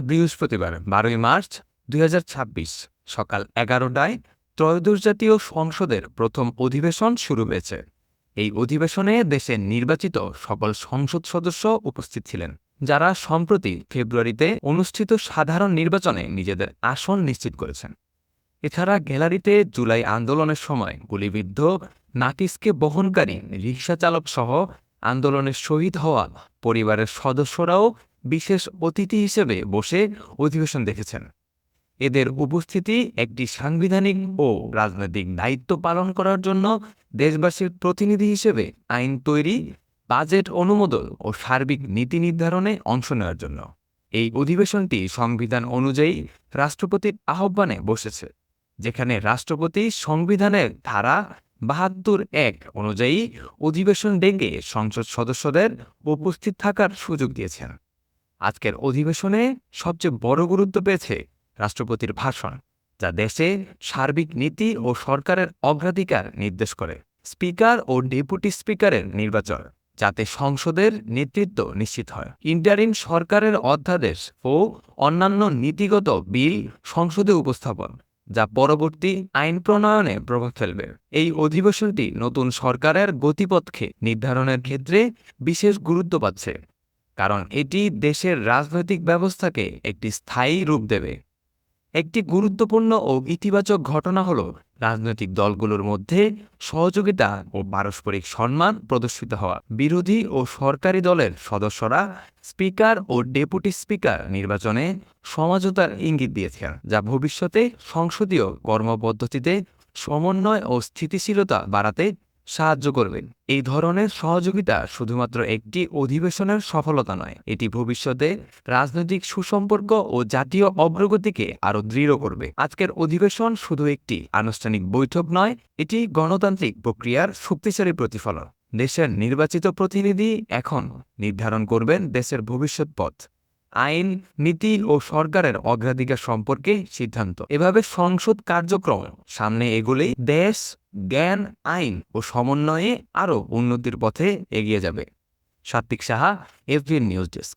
বৃহস্পতিবার 12 মার্চ 2026 সকাল 11টায় ত্রয়োদশ জাতীয় সংসদের প্রথম অধিবেশন শুরু হয়েছে। এই অধিবেশনে দেশের নির্বাচিত সকল সংসদ সদস্য উপস্থিত ছিলেন, যারা সম্প্রতি ফেব্রুয়ারিতে অনুষ্ঠিত সাধারণ নির্বাচনে নিজেদের আসন নিশ্চিত করেছেন। এছাড়া গ্যালারিতে জুলাই আন্দোলনের সময় গুলিবিদ্ধ নাটিসকে বহনকারী রিকশা চালক সহ আন্দোলনে শহীদ হওয়া পরিবারের সদস্যরাও বিশেষ অতিথি হিসেবে বসে অধিবেশন দেখেছেন। এদের উপস্থিতি একটি সাংবিধানিক ও রাজনৈতিক দায়িত্ব পালন করার জন্য, দেশবাসীর প্রতিনিধি হিসেবে আইন তৈরি, বাজেট অনুমোদন ও সার্বিক নীতি নির্ধারণে অংশ নেওয়ার জন্য। এই অধিবেশনটি সংবিধান অনুযায়ী রাষ্ট্রপতির আহ্বানে বসেছে, যেখানে রাষ্ট্রপতি সংবিধানের ধারা ৭২(১) অনুযায়ী অধিবেশন ডেকে সংসদ সদস্যদের উপস্থিত থাকার সুযোগ দিয়েছেন। আজকের অধিবেশনে সবচেয়ে বড় গুরুত্ব পেয়েছে রাষ্ট্রপতির ভাষণ, যা দেশে সার্বিক নীতি ও সরকারের অগ্রাধিকার নির্দেশ করে। স্পিকার ও ডেপুটি স্পিকারের নির্বাচন, যাতে সংসদের নেতৃত্ব নিশ্চিত হয়। ইন্টারিম সরকারের অধ্যাদেশ ও অন্যান্য নীতিগত বিল সংসদে উপস্থাপন, যা পরবর্তী আইন প্রণয়নে প্রভাব ফেলবে। এই অধিবেশনটি নতুন সরকারের গতিপথকে নির্ধারণের ক্ষেত্রে বিশেষ গুরুত্ব পাচ্ছে, কারণ এটি দেশের রাজনৈতিক ব্যবস্থাকে একটি স্থায়ী রূপ দেবে। একটি গুরুত্বপূর্ণ ও ইতিবাচক ঘটনা হল রাজনৈতিক দলগুলোর মধ্যে সহযোগিতা ও পারস্পরিক সম্মান প্রদর্শিত হওয়া। বিরোধী ও সরকারি দলের সদস্যরা স্পিকার ও ডেপুটি স্পিকার নির্বাচনে সমঝোতার ইঙ্গিত দিয়েছেন, যা ভবিষ্যতে সংসদীয় কর্মপদ্ধতিতে সমন্বয় ও স্থিতিশীলতা বাড়াতে সাহায্য করবেন। এই ধরনের সহযোগিতা শুধুমাত্র একটি অধিবেশনের সফলতা নয়, এটি ভবিষ্যতে রাজনৈতিক সুসম্পর্ক ও জাতীয় অগ্রগতিকে আরও দৃঢ় করবে। আজকের অধিবেশন শুধু একটি আনুষ্ঠানিক বৈঠক নয়, এটি গণতান্ত্রিক প্রক্রিয়ার শক্তিশালী প্রতিফলন। দেশের নির্বাচিত প্রতিনিধি এখন নির্ধারণ করবেন দেশের ভবিষ্যৎ পথ, আইন, নীতি ও সরকারের অগ্রাধিকার সম্পর্কে সিদ্ধান্ত। এভাবে সংসদ কার্যক্রম সামনে এগোলেই দেশ জ্ঞান, আইন ও সমন্বয়ে আরও উন্নতির পথে এগিয়ে যাবে। সাত্বিক সাহা, এফবিএন নিউজ ডেস্ক।